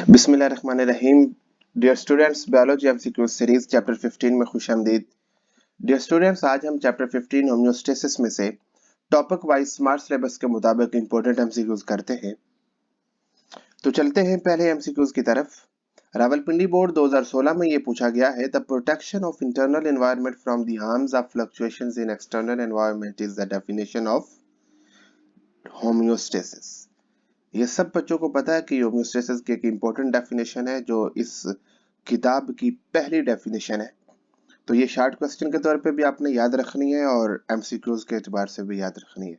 बिस्मिल्लाहिर्रहमानिर्रहीम। Dear students, biology MCQ series chapter 15 में खुशामदीद। Dear students, आज हम चैप्टर 15 होम्योस्टेसिस में से टॉपिक वाइज स्मार्ट सिलेबस के मुताबिक इंपॉर्टेंट एमसीक्यूज करते हैं। तो चलते हैं पहले एमसीक्यूज की तरफ। रावलपिंडी बोर्ड 2016 में ये पूछा गया है, the protection of internal environment from the harms of fluctuations in external environment is the definition of homeostasis. ये सब बच्चों को पता है कि होम्योस्टेसिस की एक इम्पोर्टेंट डेफिनेशन है जो इस किताब की पहली डेफिनेशन है। तो ये शॉर्ट क्वेश्चन के तौर पे भी आपने याद रखनी है और एमसीक्यूज के एतबार से भी याद रखनी है।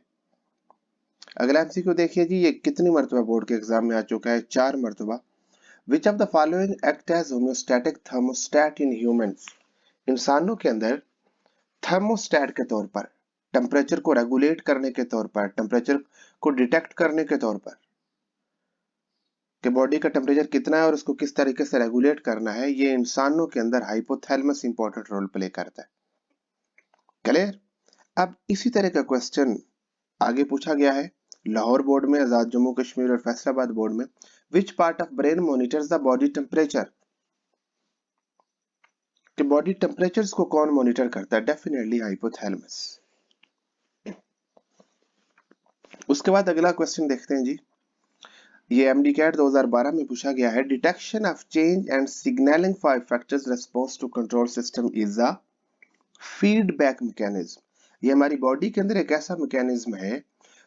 अगला एमसीक्यू देखिए जी, ये कितनी मरतबा बोर्ड के एग्जाम में आ चुका है? 4 मरतबा। Which of the following act as homeostatic thermostat in humans? इंसानों के अंदर थर्मोस्टेट के तौर पर, टेम्परेचर को रेगुलेट करने के तौर पर, टेम्परेचर को डिटेक्ट करने के तौर पर कि बॉडी का टेम्परेचर कितना है और उसको किस तरीके से रेगुलेट करना है, ये इंसानों के अंदर हाइपोथैलेमस इंपॉर्टेंट रोल प्ले करता है। क्लियर? अब इसी तरह का क्वेश्चन आगे पूछा गया है लाहौर बोर्ड में, आजाद जम्मू कश्मीर और फैसलाबाद बोर्ड में। Which part of brain monitors the body temperature? कि बॉडी टेम्परेचर को कौन मॉनिटर करता है? Definitely hypothalamus. उसके बाद अगला क्वेश्चन देखते हैं जी, ये एमडी कैट 2012 में पूछा गया है, detection of change and signalling for factors response to control system is a feedback mechanism. ये हमारी बॉडी के अंदर एक ऐसा मैकेनिज्म है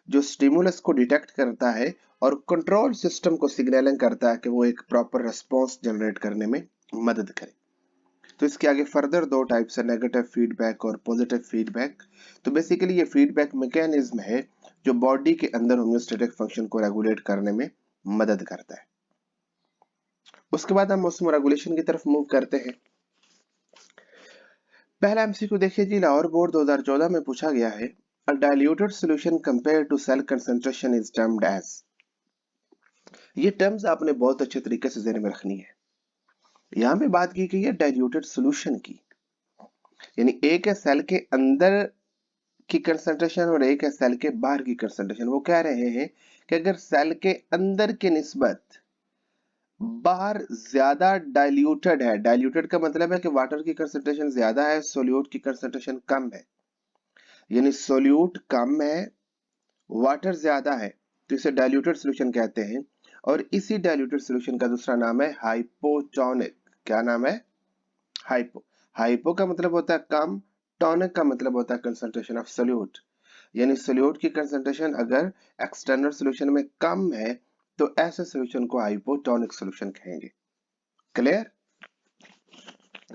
जो स्टिमुलस को डिटेक्ट करता है और कंट्रोल सिस्टम को सिग्नलिंग करता है कि वो एक प्रॉपर रिस्पॉन्स जनरेट करने में मदद करे। तो इसके आगे फर्दर दो टाइप्स है, नेगेटिव फीडबैक और पॉजिटिव फीडबैक। तो बेसिकली ये फीडबैक मैकेनिज्म है जो बॉडी के अंदर होम्योस्टैटिक फंक्शन को रेगुलेट करने में मदद करता है। उसके बाद हम मौसम रेगुलेशन की तरफ मूव करते हैं। पहला एमसीक्यू देखिए जी, लाहौर बोर्ड 2014 में पूछा गया है, a diluted solution compare to cell concentration is termed as. ये टर्म्स आपने बहुत अच्छे तरीके से ध्यान में रखनी है। यहां पे बात की गई है डाइल्यूटेड सॉल्यूशन की, यानी एक है सेल के अंदर की कंसंट्रेशन और एक है सेल के बाहर की कंसंट्रेशन। वो कह रहे हैं कि अगर सेल के अंदर के निस्बत बाहर ज्यादा डाइल्यूटेड है, डाइल्यूटेड का मतलब है कि वाटर की कंसंट्रेशन ज्यादा है, सोल्यूट की कंसंट्रेशन कम है, यानी सोल्यूट कम है, वाटर ज्यादा है, तो इसे डाइल्यूटेड सॉल्यूशन कहते हैं। और इसी डाइल्यूटेड सॉल्यूशन का दूसरा नाम है हाइपोटोनिक। क्या नाम है? हाइपो। हाइपो का मतलब होता है कम, टॉनिक का मतलब होता है कंसंट्रेशन ऑफ सोल्यूट। यानी सोल्यूट की कंसंट्रेशन अगर एक्सटर्नल सॉल्यूशन में कम है तो ऐसे सॉल्यूशन को हाइपोटोनिक सॉल्यूशन कहेंगे। क्लियर?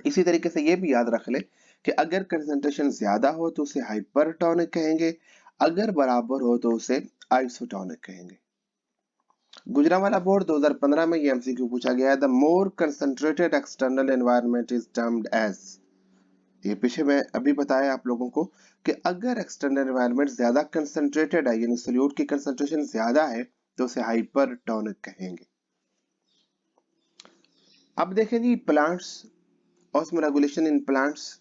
इसी तरीके से ये भी याद रख ले कि अगर कंसंट्रेशन ज्यादा हो तो उसे हाइपरटोनिक कहेंगे, अगर बराबर हो तो उसे आइसोटोनिक कहेंगे। गुजरांवाला बोर्ड 2015 में ये एमसीक्यू पूछा गया है, the more concentrated external environment is termed as. ये पीछे मैं अभी बताया आप लोगों को कि अगर एक्सटर्नल एनवायरनमेंट ज्यादा कंसंट्रेटेड है, यानी सोल्यूट की कंसंट्रेशन ज्यादा है, तो उसे हाइपरटोनिक कहेंगे। अब देखें जी, plants, osmoregulation in plants.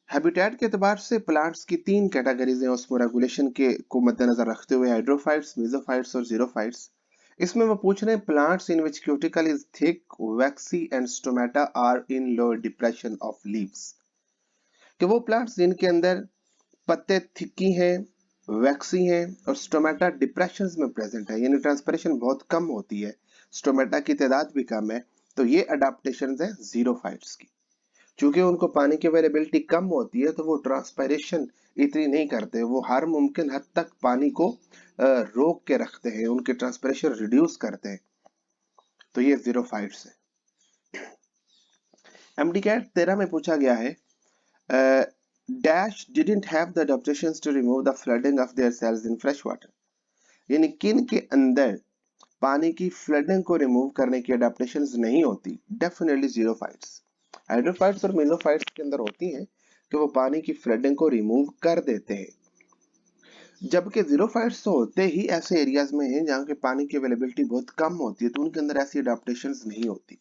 Habitat के एतबार से प्लांट्स की 3 कैटेगरीज हैं ऑस्मोरेगुलेशन के को मद्देनजर रखते हुए, हाइड्रोफाइट्स, मेसोफाइट्स और जीरोफाइट्स। इसमें वो पूछ रहे हैं, plants in which cuticle is thick, waxy and stomata are in lower depression of leaves. कि वो प्लांट्स जिनके अंदर पत्ते थिकी हैं, वैक्सी हैं और स्टोमेटा डिप्रेशन में प्रेजेंट है, यानी ट्रांसपिरेशन बहुत कम होती है, स्टोमेटा की तादाद भी कम है, तो ये अडेप्टेशन है जीरोफाइट्स की। चूंकि उनको पानी की अवेलेबिलिटी कम होती है तो वो ट्रांसपायरेशन इतनी नहीं करते, वो हर मुमकिन हद तक पानी को रोक के रखते हैं, उनके ट्रांसपायरेशन रिड्यूस करते हैं, तो ये जीरोफाइट्स है। एमडी कैट 13 में पूछा गया है, dash didn't have the adaptations to remove the flooding of their cells in fresh water. यानी किन के अंदर पानी की फ्लडिंग को रिमूव करने की अडॉप्टेशंस नहीं होती? Definitely xerophytes. हाइड्रोफाइट्स और मेसोफाइट्स के अंदर होती हैं कि वो पानी की फ्लडिंग को रिमूव कर देते हैं, जबकि जीरोफाइट्स तो होते ही ऐसे एरियाज में हैं जहां के पानी की अवेलेबिलिटी बहुत कम होती है, तो उनके अंदर ऐसी अडॉप्टेशंस नहीं होती।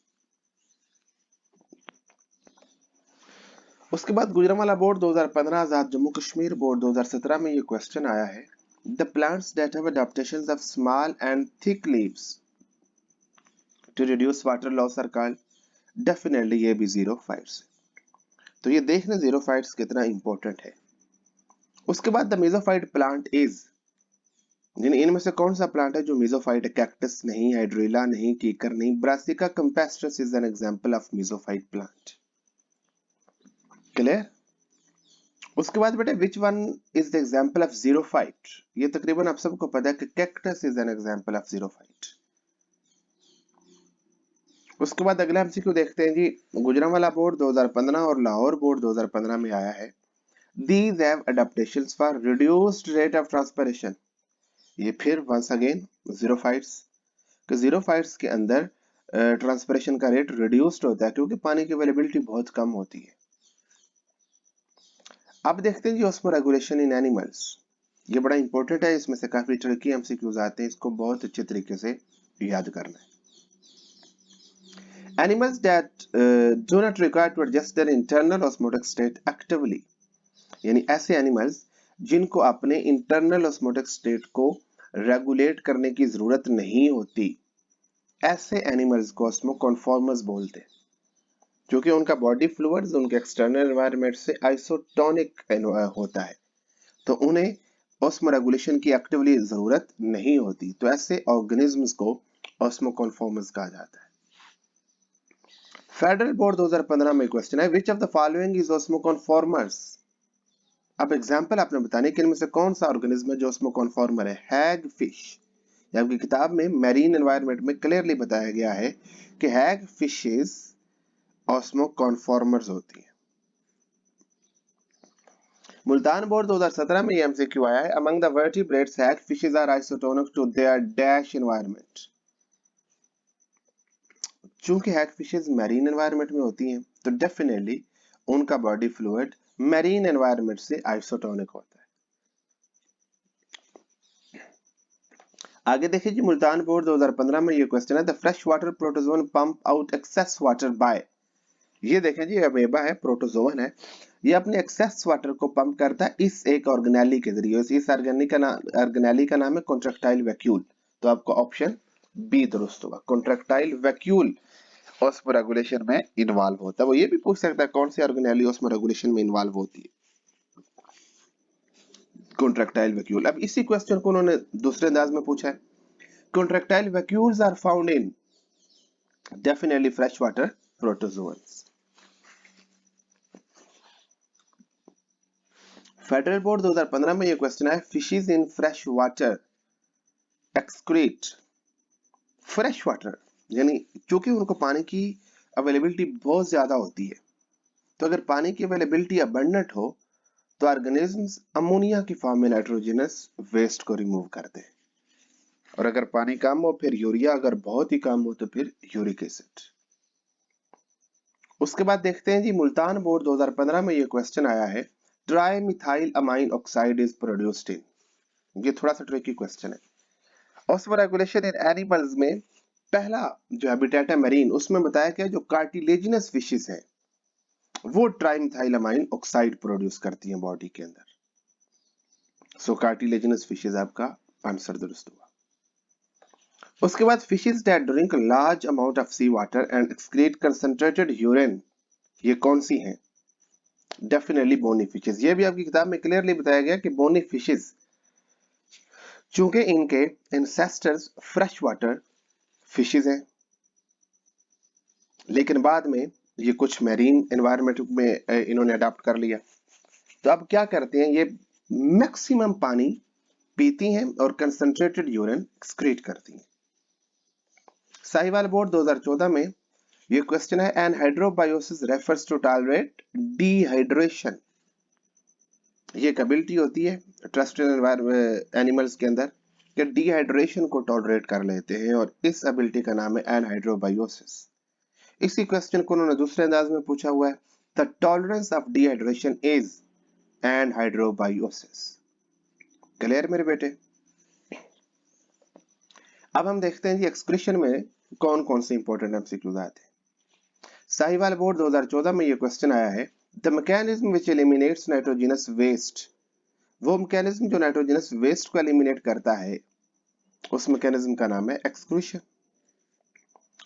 उसके बाद गुजरांवाला बोर्ड 2015, आजाद जम्मू कश्मीर बोर्ड 2017 में ये क्वेश्चन आया है, the plants that have adaptations of small and thick leaves. To reduce water loss are called, definitely ये भी जीरोफाइट्स। तो ये देखना जीरोफाइट्स कितना इंपॉर्टेंट है। उसके बाद द मेसोफाइट प्लांट इज, यानी इनमें से कौन सा प्लांट है जो मेसोफाइट है? कैक्टस नहीं, हाइड्रेला नहीं, कीकर नहीं। Brassica campestris is an example of mesophyte plant. Clear? उसके बाद बेटे which one is the example of xerophyte? ये तकरीबन आप सबको पता है कि cactus is an example of xerophyte. उसके बाद अगला एमसीक्यू देखते हैं जी। गुजरांवाला बोर्ड 2015 और लाहौर बोर्ड 2015 में आया है। These have adaptations for reduced rate of transpiration। ये फिर वंस अगेन जीरोफाइट्स, कि जीरोफाइट्स के अंदर ट्रांसपिरेशन का रेट रिड्यूस्ड होता है क्योंकि पानी की अवेलेबिलिटी बहुत कम होती है। अब देखते हैं जी ऑस्मोरेगुलेशन इन एनिमल्स। ये बड़ा इंपॉर्टेंट है, इसमें से काफी ट्रिकी एमसीक्यूज आते हैं, इसको बहुत अच्छे तरीके से याद करना है। Animals that do not require to adjust their internal osmotic state actively, यानी ऐसे एनिमल्स जिनको अपने इंटरनल ऑस्मोटिक स्टेट को रेगुलेट करने की जरूरत नहीं होती, ऐसे एनिमल्स को ऑस्मोकॉन्फॉर्मर्स बोलते हैं, क्योंकि उनका बॉडी फ्लूइड्स उनके एक्सटर्नल एनवायरनमेंट से आइसोटोनिक होता है, तो उन्हें ऑस्मोरेगुलेशन की एक्टिवली जरूरत नहीं होती। तो ऐसे ऑर्गेनिजम्स को ऑस्मोकॉन्फॉर्मर्स कहा जाता है। फेडरल बोर्ड 2015 में क्वेश्चन है, which of the following is osmoconformers? अब एग्जाम्पल आपने बताने कि इनमें से कौन सा ऑर्गेनिज्म है जो ऑस्मोकॉन्फॉर्मर है? हैग फिश। आपकी किताब में मैरीन एनवायरनमेंट में क्लियरली बताया गया है कि हैग फिशेस ऑस्मोकॉन्फॉर्मर्स होती हैं। मुल्तान बोर्ड 2017 में ये एमसीक्यू आया है, among the vertebrates hagfishes are isotonic to their dash environment. चूंकि हैग फिशेस मैरीन एनवायरनमेंट में होती हैं तो डेफिनेटली उनका बॉडी फ्लूइड मैरीन एनवायरनमेंट से आइसोटोनिक होता है। आगे देखिए जी, मुल्तान बोर्ड 2015 में ये क्वेश्चन है, the fresh water protozoan pump out excess water bye. ये देखें जी, अमेबा है, प्रोटोजोन है, ये अपने एक्सेस वाटर को पंप करता है इस एक ऑर्गेनेली के जरिए। इस ऑर्गेनेली का नाम है कॉन्ट्रैक्टाइल वैक्यूल। तो आपका ऑप्शन बी दुरुस्त होगा, कॉन्ट्रैक्टाइल वैक्यूल ऑस्मोरेगुलेशन में इन्वॉल्व होता है। वो ये भी पूछ सकता है कौन सी ऑर्गेनेली ऑस्मोरेगुलेशन में इन्वॉल्व होती है? Contractile vacuole. अब इसी क्वेश्चन को उन्होंने दूसरे अंदाज में पूछा है, contractile vacuoles are found in definitely fresh water protozoans. Federal Board 2015 में ये क्वेश्चन है, fishes in fresh water excrete fresh water, यानी चूंकि उनको पानी की अवेलेबिलिटी बहुत ज्यादा होती है, तो अगर पानी की अवेलेबिलिटी अबंडेंट हो तो ऑर्गेनिजम्स अमोनिया की फॉर्म में नाइट्रोजनस वेस्ट को रिमूव करते हैं, और अगर पानी कम हो फिर यूरिया, अगर बहुत ही कम हो तो फिर यूरिक एसिड। उसके बाद देखते हैं जी, मुल्तान बोर्ड 2015 में ये क्वेश्चन आया है, tri methyl amine oxide is produced इन। ये थोड़ा सा ट्रिकी क्वेश्चन है। ऑस्मोरेगुलेशन इन एनिमल्स में पहला जो हैबिटेट है मरीन, उसमें बताया गया जो कार्टिलेजिनस फिशेस हैं वो ट्राइमिथाइलमाइन ऑक्साइड प्रोड्यूस करती हैं बॉडी के अंदर। सो कार्टिलेजिनस फिशेस आपका आंसर दुरुस्त हुआ। उसके बाद fishes that drink large amount of sea water and excrete concentrated urine, ये कौन सी हैं? Definitely bony fishes. ये भी आपकी किताब में क्लियरली बताया गया कि बोनी फिशेस, चूंकि इनके इंसेस्टर्स फ्रेश वाटर फिशेस हैं, लेकिन बाद में ये कुछ मैरीन एनवायरनमेंट में इन्होंने अडॉप्ट कर लिया, तो अब क्या करते हैं, ये मैक्सिमम पानी पीती हैं और कंसंट्रेटेड यूरिन एक्सक्रीट करती हैं। साहिवाल बोर्ड 2014 में ये क्वेश्चन है, एनहाइड्रोबायोसिस रेफर्स टू टॉलरेट डिहाइड्रेशन। ये एक एबिलिटी होती है टेरेस्ट्रियल एनिमल्स के अंदर कि डिहाइड्रेशन को टॉलरेट कर लेते हैं, और इस एबिलिटी का नाम है एनहाइड्रोबायोसिस। इसी क्वेश्चन को उन्होंने दूसरे अंदाज में पूछा हुआ है, the tolerance of dehydration is anhydrobiosis. Clear मेरे बेटे? अब हम देखते हैं जी एक्सक्रीशन में कौन कौन से इंपॉर्टेंट एमसीक्यूज आते हैं। साहिवाल बोर्ड 2014 में ये क्वेश्चन आया है, the mechanism which eliminates nitrogenous waste. वो मैकेनिज्म जो नाइट्रोजनस वेस्ट को एलिमिनेट करता है, उस मैकेनिज्म का नाम है एक्सक्रीशन।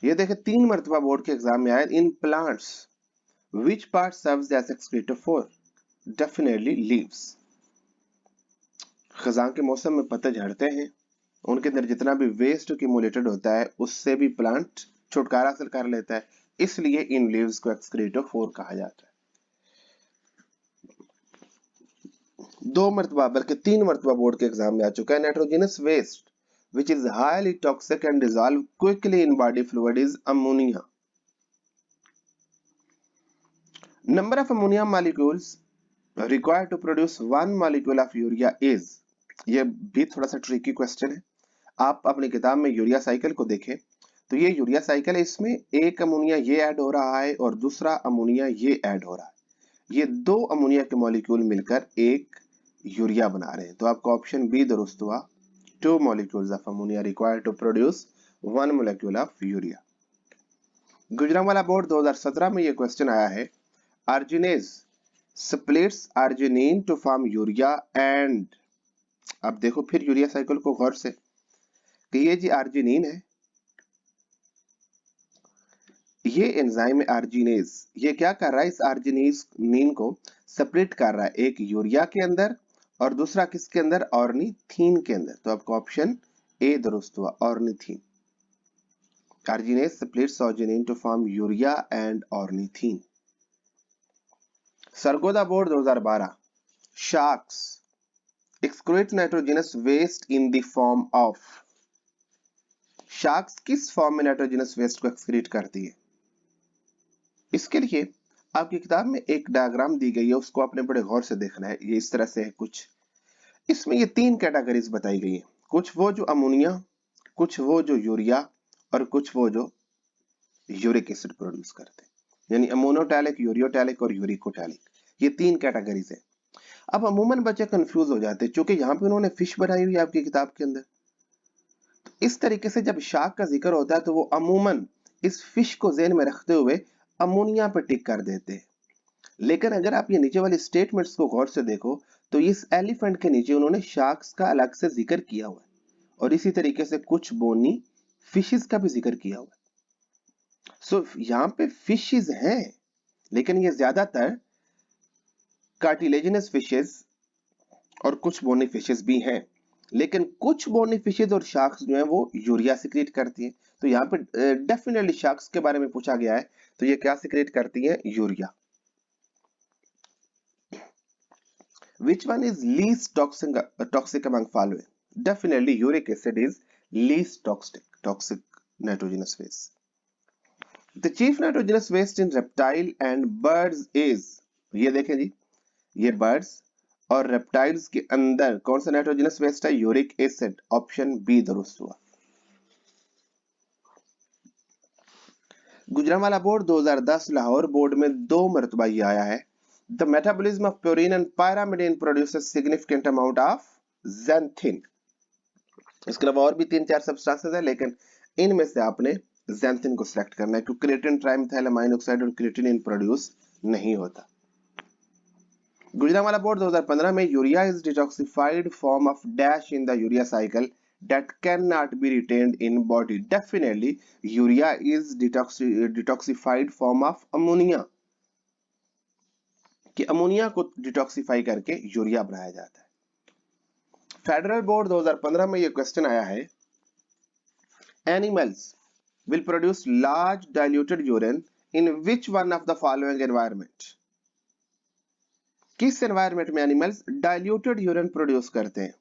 ये देखें 3 मरतबा बोर्ड के एग्जाम में आया, in plants which part serves as excretor for, definitely leaves. खजां के मौसम में पत्ते झड़ते हैं, उनके अंदर जितना भी वेस्ट एक्यूमुलेटेड होता है उससे भी प्लांट छुटकारा हासिल कर लेता है, इसलिए इन लीव्स को एक्सक्रीटर फॉर कहा जाता है। 2 मरतबा बल्कि 3 मरतबा बोर्ड के एग्जाम में आ चुका है, nitrogenous waste which is highly toxic and dissolve quickly in body fluid is ammonia. Number of ammonia molecules required to produce one molecule of urea is, ये भी थोड़ा सा ट्रिकी क्वेश्चन है। आप अपनी किताब में यूरिया साइकिल को देखें तो ये यूरिया साइकिल है, इसमें एक अमोनिया ये ऐड हो रहा है और दूसरा अमोनिया ये ऐड हो रहा है। ये 2 अमोनिया के मॉलिक्यूल मिलकर एक यूरिया बना रहे हैं, तो आपका ऑप्शन बी दुरुस्त हुआ। 2 molecules of ammonia required to produce 1 molecule of urea. Gujranwala board 2017 में ये क्वेश्चन आया है, arginase splits arginine to form urea and, अब देखो फिर यूरिया साइकिल को गौर से कि ये जी आर्जिनिन है, ये एंजाइम आर्जिनेज ये क्या कर रहा है, इस आर्जिनिन को सेपरेट कर रहा है, एक यूरिया के अंदर और दूसरा किसके अंदर, ऑर्निथीन के अंदर। तो आपका ऑप्शन ए दुरुस्त हुआ, ornithine. Arginase splits arginine to form urea and ornithine. Sargodha board 2012, sharks excrete nitrogenous waste in the form of, sharks किस फॉर्म में नाइट्रोजनस वेस्ट को एक्सक्रीट करती है? इसके लिए आपकी किताब में एक डायग्राम दी गई है, उसको आपने बड़े गौर से देखना है। ये इस तरह से है कुछ, इसमें ये 3 कैटेगरीज बताई गई है, कुछ वो जो अमोनिया, कुछ वो जो यूरिया और कुछ वो जो यूरिक एसिड प्रोड्यूस करते हैं, यानी अमोनोटैलिक, यूरियोटैलिक और यूरिकोटैलिक, ये 3 कैटेगरीज है। अब अमूमन बच्चे कंफ्यूज हो जाते हैं, क्योंकि यहाँ पे उन्होंने फिश बनाई हुई है आपकी किताब के अंदर, तो इस तरीके से जब शार्क का जिक्र होता है तो वो अमूमन इस फिश को ज़हन में रखते हुए अमोनिया पे टिक कर देते हैं। लेकिन अगर आप ये नीचे वाली स्टेटमेंट्स को गौर से देखो तो इस एलिफेंट के नीचे उन्होंने शार्क्स का अलग से जिक्र किया हुआ है, और इसी तरीके से कुछ बोनी फिशेस का भी जिक्र किया हुआ है। सो यहाँ पे फिशेस हैं, लेकिन ये ज्यादातर कार्टिलेजिनस फिशेस और कुछ बोनी फिशेस भी हैं, लेकिन कुछ बोनी फिशेस और शार्क्स जो हैं वो यूरिया सिक्रेट करती हैं। तो यहाँ पे डेफिनेटली शार्क्स के बारे में पूछा गया है, तो ये क्या सिक्रेट करती हैं, urea. Which one is least toxic among following? Definitely uric acid is least toxic nitrogenous waste. The chief nitrogenous waste in reptile and birds is, ये देखें जी, ये birds और reptiles के अंदर कौन सा nitrogenous waste है, यूरिक एसिड। ऑप्शन बी दुरुस्त हुआ। गुजरांवाला बोर्ड 2010 लाहौर बोर्ड में 2 मरतबा ये आया है, the metabolism of purine and pyrimidine produces significant amount of xanthin. इसके अलावा और भी 3-4 सब्सटेंसेस है, लेकिन इनमें से आपने xanthin को सिलेक्ट करना है, क्योंकि क्रिएटिन, ट्राइमेथाइलमाइन ऑक्साइड और क्रिएटिनिन प्रोड्यूस नहीं होता। गुजरांवाला बोर्ड 2015 में urea is detoxified form of dash in the urea cycle that cannot be retained in body. Definitely urea is detoxified form of ammonia, कि अमोनिया को डिटॉक्सिफाई करके यूरिया बनाया जाता है। फेडरल बोर्ड 2015 में यह क्वेश्चन आया है, animals will produce large diluted urine in which one of the following environment? किस एनवायरमेंट में एनिमल्स डाइल्यूटेड यूरिन प्रोड्यूस करते हैं?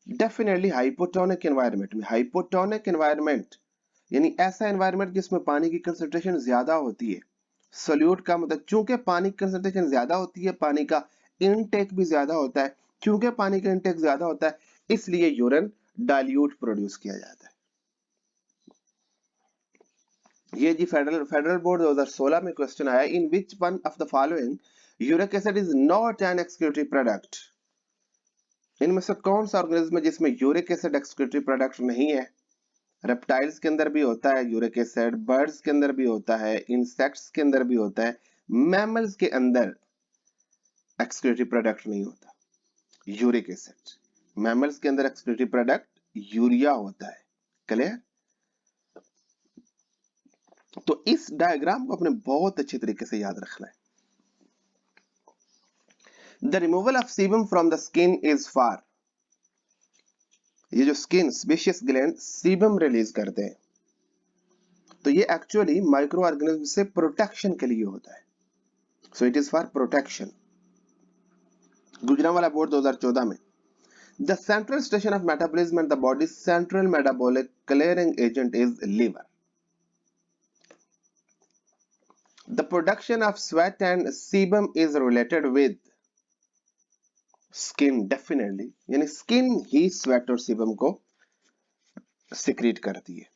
डेफिनेटली हाइपोटोनिक एनवायरमेंट में। हाइपोटोनिक एनवायरमेंट यानी ऐसा एनवायरमेंट जिसमें पानी की कंसंट्रेशन ज्यादा होती है। सोल्यूट का मतलब, चूंकि पानी की कंसंट्रेशन ज्यादा होती है, पानी का इनटेक भी ज्यादा होता है, क्योंकि पानी का इनटेक ज्यादा होता है इसलिए यूरिन डाइल्यूट प्रोड्यूस किया जाता है। ये जी फेडरल बोर्ड 2016 में क्वेश्चन आया, in which one of the following uric acid is not an excretory product? इनमें से कौन सा ऑर्गेनिज्म है जिसमें यूरिक एसिड एक्सक्रीटरी प्रोडक्ट नहीं है? रेप्टाइल्स के अंदर भी होता है यूरिक एसिड, बर्ड्स के अंदर भी होता है, इंसेक्ट्स के अंदर भी होता है, मैमल्स के अंदर एक्सक्रीटरी प्रोडक्ट नहीं होता यूरिक एसिड। मैमल्स के अंदर एक्सक्रीटरी प्रोडक्ट यूरिया होता है। क्लियर? तो इस डायग्राम को अपने बहुत अच्छे तरीके से याद रखना है। The removal of sebum from the skin is for, ये जो skin sebaceous gland sebum release करते हैं, तो ये एक्चुअली माइक्रो ऑर्गेनिज्म से प्रोटेक्शन के लिए होता है। So it is for protection. Gujranwala board 2014 में the central station of metabolism and the body central metabolic clearing agent is liver. The production of sweat and sebum is related with skin, definitely, यानी skin ही sweat और sebum को secrete करती है।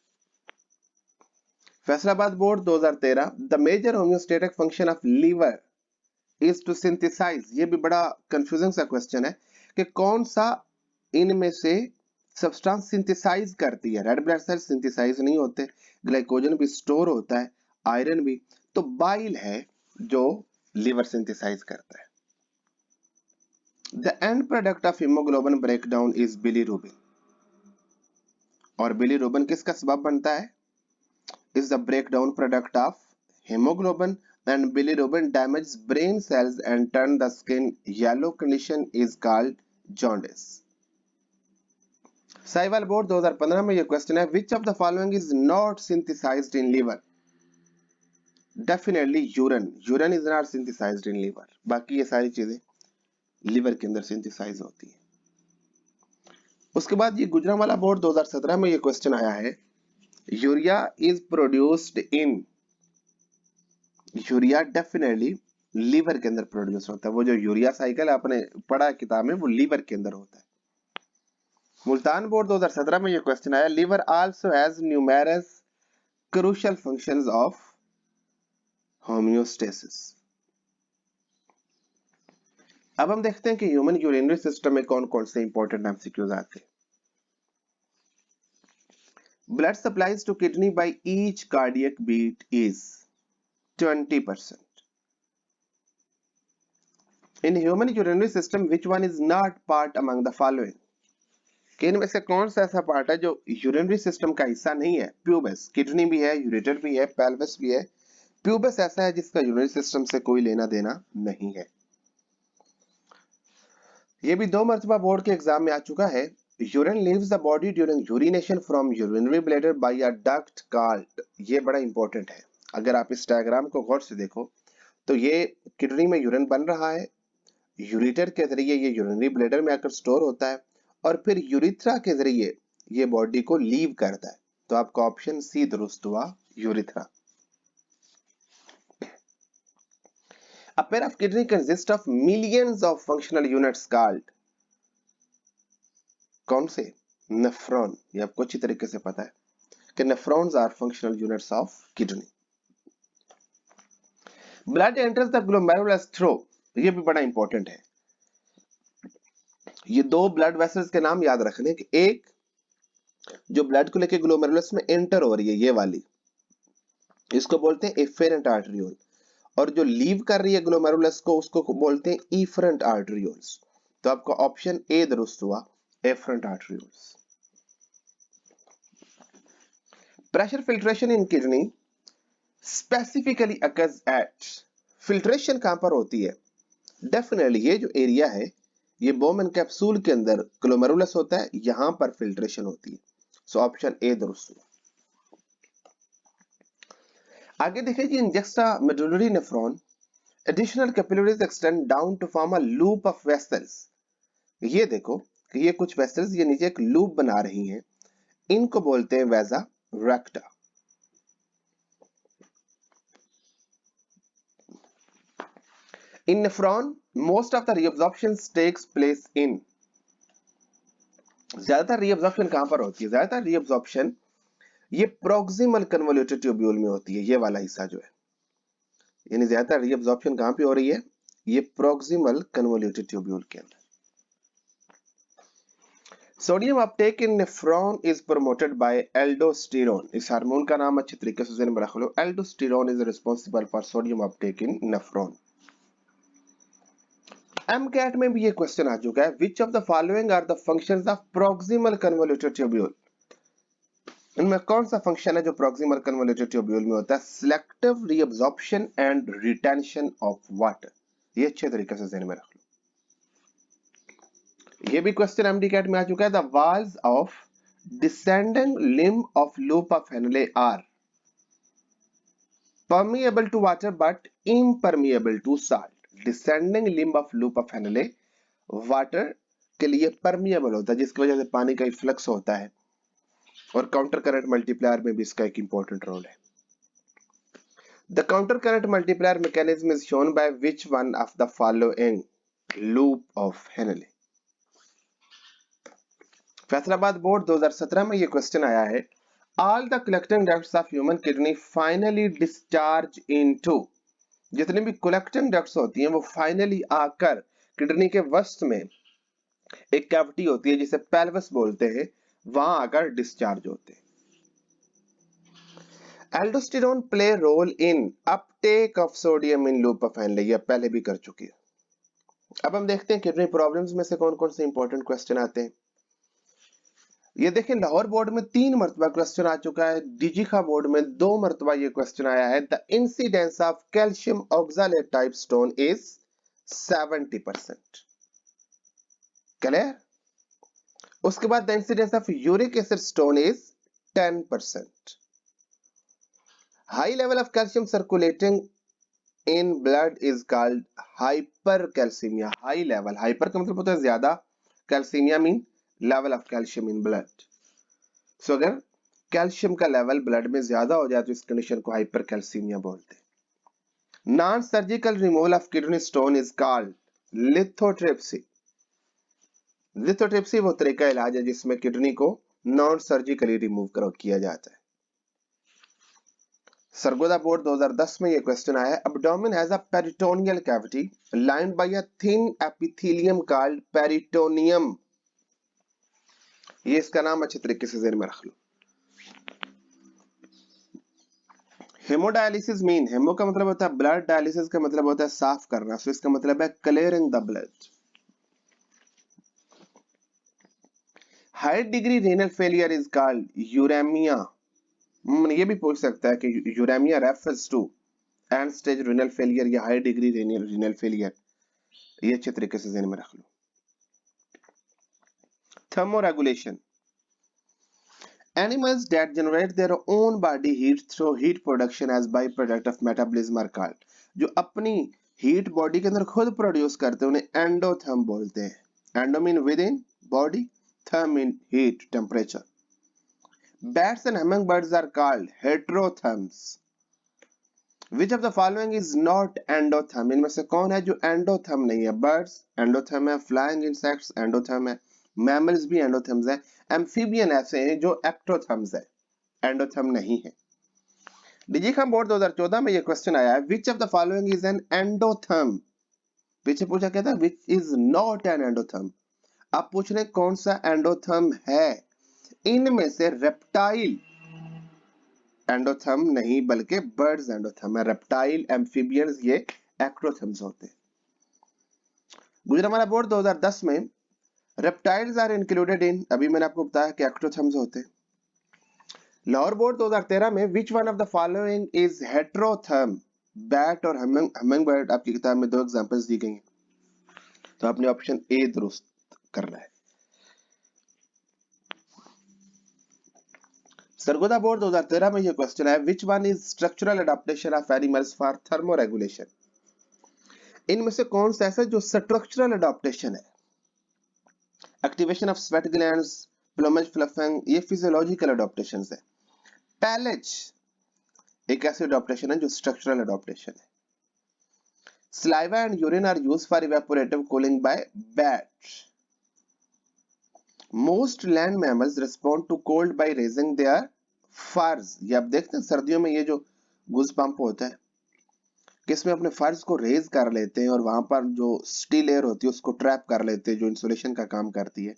Faisalabad board 2013 the major homeostatic function of liver is to synthesise, ये भी बड़ा confusing सा question है कि कौन सा इनमें से सब्सटेंस सिंथेसाइज करती है। रेड ब्लड सेल सिंथेसाइज नहीं होते, ग्लाइकोजन भी स्टोर होता है, आयरन भी, तो बाइल है जो लीवर सिंथेसाइज करता है। The end product of haemoglobin breakdown is bilirubin, और बिलीरुबिन किसका सबब बनता है? Is the breakdown product of hemoglobin, and bilirubin damages brain cells and turn the skin yellow. Condition is called jaundice. Sahiwal board 2015 में ये question है, which of the following is not synthesized in liver? Definitely urine. Urine is not synthesized in liver. बाकी ये सारी चीजें liver के अंदर synthesise होती है। उसके बाद ये गुजरांवाला बोर्ड 2017 में ये क्वेश्चन आया है, urea is produced in, urea definitely liver के अंदर प्रोड्यूस होता है। वो जो यूरिया साइकिल आपने पढ़ा किताब में, वो लीवर के अंदर होता है। मुल्तान बोर्ड 2017 में ये क्वेश्चन आया, liver also has numerous crucial functions of homeostasis. अब हम देखते हैं कि ह्यूमन यूरिनरी सिस्टम में कौन कौन से इंपॉर्टेंट एमसीक्यूज आते हैं। Blood supplies to kidney by each cardiac beat is 20%. In human urinary system, which one is not part among the following? कि इनमें से कौन सा ऐसा पार्ट है जो यूरिनरी सिस्टम का हिस्सा नहीं है? प्यूबस, किडनी भी है, यूरेटर भी है, पेल्विस भी है, प्यूबस ऐसा है जिसका यूरिनरी सिस्टम से कोई लेना देना नहीं है। ये भी 2 मर्तबा बोर्ड के एग्जाम में आ चुका है। Urine leaves the body during urination from urinary bladder by a duct called, ये बड़ा इंपॉर्टेंट है। अगर आप इस डायग्राम को गौर से देखो तो ये किडनी में यूरिन बन रहा है, यूरेटर के जरिए ये यूरिनरी ब्लैडर में आकर स्टोर होता है और फिर यूरिथ्रा के जरिए ये बॉडी को लीव करता है। तो आपका ऑप्शन सी दुरुस्त हुआ, urethra. A pair of kidney consists of millions of functional units called, कौन से? नेफ्रॉन। ये आपको अच्छी तरीके से पता है कि nephrons are functional units of kidney. Blood enters the glomerulus through, ये भी बड़ा इंपॉर्टेंट है। ये 2 ब्लड वेसल्स के नाम याद रखने कि एक जो ब्लड को लेके ग्लोमेरुलस में एंटर हो रही है, ये वाली, इसको बोलते हैं एफेरेंट आर्टरियोल, और जो लीव कर रही है ग्लोमेरुलस को, उसको बोलते हैं इफरेंट आर्टरियोल्स। तो आपका ऑप्शन ए दुरुस्त हुआ, afferent arterioles. Pressure filtration in kidney specifically occurs at, filtration कहां पर होती है? डेफिनेटली ये जो एरिया है, ये बोमन कैप्सूल के अंदर ग्लोमेरुलस होता है, यहां पर फिल्ट्रेशन होती है। सो ऑप्शन ए दुरुस्त हुआ। आगे देखिए जी, in juxta medullary nephron additional capillaries extend down to form a loop of vessels. ये देखो कि ये कुछ वेसल्स ये नीचे एक लूप बना रही हैं, इनको बोलते हैं vasa recta. In nephron most of the reabsorption takes place in, ज्यादातर रीअब्जॉर्प्शन कहां पर होती है? ज्यादातर रीअब्जॉर्प्शन ये प्रोक्सिमल कन्वोल्यूटेड ट्यूब्यूल में होती है, ये वाला हिस्सा जो है, यानी ज्यादातर रीअब्जॉर्प्शन कहां पे हो रही है? ये प्रोक्सिमल कन्वोल्यूटेड ट्यूब्यूल के अंदर। Sodium uptake in nephron is promoted by aldosterone, इस हार्मोन का नाम अच्छे तरीके से ज़हन में रख लो, aldosterone is responsible for sodium uptake in nephron. MCAT में भी ये क्वेश्चन आ चुका है, which of the following are the functions of proximal convoluted tubule? इनमें कौन सा फंक्शन है जो प्रॉक्सिमल कन्वोल्यूटेड ट्यूब्यूल में होता है? Selective reabsorption and retention of water. ये अच्छे तरीके से ध्यान में रख लो। ये भी क्वेश्चन एमडी कैट में आ चुका है। The walls of descending limb of loop of Henle are permeable to water but impermeable to salt. Descending limb of loop of Henle water के लिए permeable होता है, जिसकी वजह से पानी का इफ्लक्स होता है, और काउंटर करंट मल्टीप्लायर में भी इसका एक इंपॉर्टेंट रोल है। The counter current multiplier mechanism is shown by which one of the following loop of Henle? Faisalabad board 2017 में ये क्वेश्चन आया है। All the collecting ducts of human kidney finally discharge into, जितनी भी collecting ducts होती हैं वो फाइनली आकर किडनी के वस्त में एक कैविटी होती है जिसे पेल्विस बोलते हैं, वहां आकर डिस्चार्ज होते हैं। Aldosterone play role in uptake of sodium in loop of Henle, यह पहले भी कर चुकी है। अब हम देखते हैं किडनी प्रॉब्लम्स में से कौन कौन से इंपॉर्टेंट क्वेश्चन आते हैं। ये देखें, लाहौर बोर्ड में 3 मरतबा क्वेश्चन आ चुका है, डीजीखा बोर्ड में 2 मरतबा ये क्वेश्चन आया है। The incidence of calcium oxalate type stone is 70%। Clear? उसके बाद the incidence of uric acid stone is 10%। High level of calcium circulating in blood is called hypercalcaemia. High level, hyper का मतलब होता है ज्यादा, calcaemia mean level of calcium in blood. So अगर calcium का level blood में ज्यादा हो जाए तो इस कंडीशन को हाइपरकैल्सीमिया बोलते हैं। Non surgical removal of kidney stone is called lithotripsy. Lithotripsy वो तरीका इलाज है जिसमें किडनी को नॉन सर्जिकली रिमूव किया जाता है। सरगोदा बोर्ड 2010 में ये क्वेश्चन आया है। Abdomen has a peritoneal cavity lined by a thin epithelium called peritoneum. ये इसका नाम अच्छे तरीके से ज़हन में रख लो। हेमोडायलिसिस मीन, हेमो का मतलब होता है ब्लड, डायलिसिस का मतलब होता है साफ करना, सो इसका मतलब है clearing the blood. High degree renal failure is called uraemia. ये भी पूछ सकता है कि uraemia refers to end stage renal failure या हाई डिग्री रीनल फेलियर। ये अच्छे तरीके से ध्यान में रख लो। Thermoregulation, animals that generate their own body heat through heat production as byproduct of metabolism are called, जो अपनी हीट बॉडी के अंदर खुद प्रोड्यूस करते हैं उन्हें एंडोथर्म बोलते हैं। Endo mean within body, therm mean heat temperature. Bats and hummingbirds are called heterotherms. Which of the following is not endotherm? इनमें से कौन है जो एंडोथर्म नहीं है? बर्ड्स एंडोथर्म है, फ्लाइंग इंसेक्ट्स एंडोथर्म है, मैमल्स भी एंडोथर्म्स है, एम्फीबियन ऐसे हैं जो एक्टोथर्म्स है, एंडोथर्म नहीं है। डीजीखा बोर्ड 2014 में ये क्वेश्चन आया है, which of the following is an endotherm? पीछे पूछा क्या था? Which is not N endotherm. आप पूछ रहे कौन सा एंडोथर्म है? इनमें से रेप्टाइल एंडोथर्म नहीं बल्कि बर्ड्स एंडोथर्म है। रेप्टाइल, एम्फीबियंस ये एक्टोथर्म्स होते हैं। गुजरात बोर्ड 2010 में रेप्टाइल्स आर इंक्लूडेड इन, अभी मैंने आपको बताया कि एक्टोथर्म्स होते हैं। लाहौर बोर्ड 2013 में which one of the following is heterotherm? Bat और हमिंगबर्ड आपकी किताब में 2 एग्जांपल्स दी गई हैं, तो आपने ऑप्शन ए दुरुस्त करना है। सरगोदा बोर्ड 2013 में यह क्वेश्चन है, which one is structural adaptation of animals for thermoregulation? इनमें से कौन सा ऐसा जो स्ट्रक्चरल अडॉप्टेशन है? Activation of sweat glands, plumage fluffing, ये फिजियोलॉजिकल अडॉप्टेशंस है। पैलेज एक ऐसी अडॉप्टेशन है जो स्ट्रक्चरल अडॉप्टेशन है। Saliva and urine are used for evaporative cooling by bats. Most land mammals respond to cold by raising their furs. ये आप देखते हैं सर्दियों में ये जो गूज पंप होता है किसमें अपने फर्स को रेज कर लेते हैं और वहां पर जो स्टील एयर होती है उसको ट्रैप कर लेते हैं जो इंसुलेशन का काम करती है,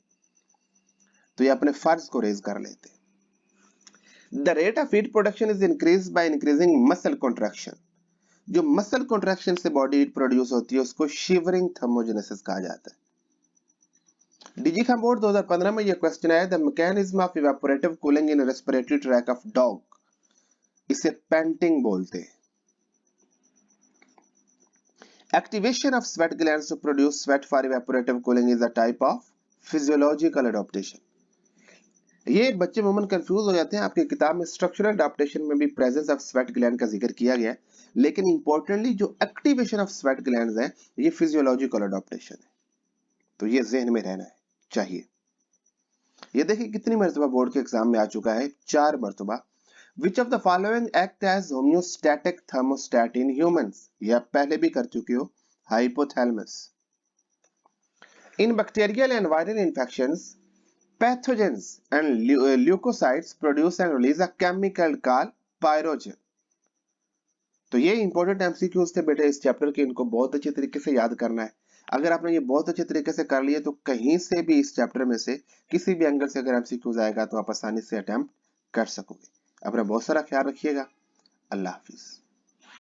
तो ये अपने फर्स को रेज कर लेते हैं। The rate of heat production is increased by increasing muscle contraction. जो मसल कॉन्ट्रैक्शन से बॉडी हीट प्रोड्यूस होती है उसको शिवरिंग थर्मोजेनेसिस कहा जाता है। डिजीखा बोर्ड 2015 में यह क्वेश्चन आया, the mechanism of evaporative cooling in respiratory tract of dog, इसे पैंटिंग बोलते हैं। Activation of sweat glands to produce sweat for evaporative cooling is a type of physiological adaptation. ये बच्चे अमूमन कंफ्यूज हो जाते हैं। आपकी किताब में स्ट्रक्चरल अडॉप्टेशन में भी प्रेजेंस ऑफ स्वेट ग्लैंड का जिक्र किया गया है, लेकिन इंपॉर्टेंटली जो एक्टिवेशन ऑफ स्वेट ग्लैंड्स है ये फिजियोलॉजिकल अडॉप्टेशन है, तो ये जहन में रहना है चाहिए। ये देखिए कितनी मर्तबा बोर्ड के एग्जाम में आ चुका है, 4 मर्तबा। Which of the following act as homeostatic thermostat in humans, ये आप पहले भी कर चुके हो, hypothalamus. In bacterial and viral infections, pathogens and leukocytes produce and release a chemical called pyrogen। तो ये इंपॉर्टेंट एमसीक्यूज थे बेटे इस चैप्टर के, इनको बहुत अच्छे तरीके से याद करना है। अगर आपने ये बहुत अच्छे तरीके से कर लिए तो कहीं से भी इस चैप्टर में से किसी भी एंगल से अगर एमसीक्यूज आएगा तो आप आसानी से अटेम्प्ट कर सकोगे। अपना बहुत सारा ख्याल रखिएगा। अल्लाह हाफिज।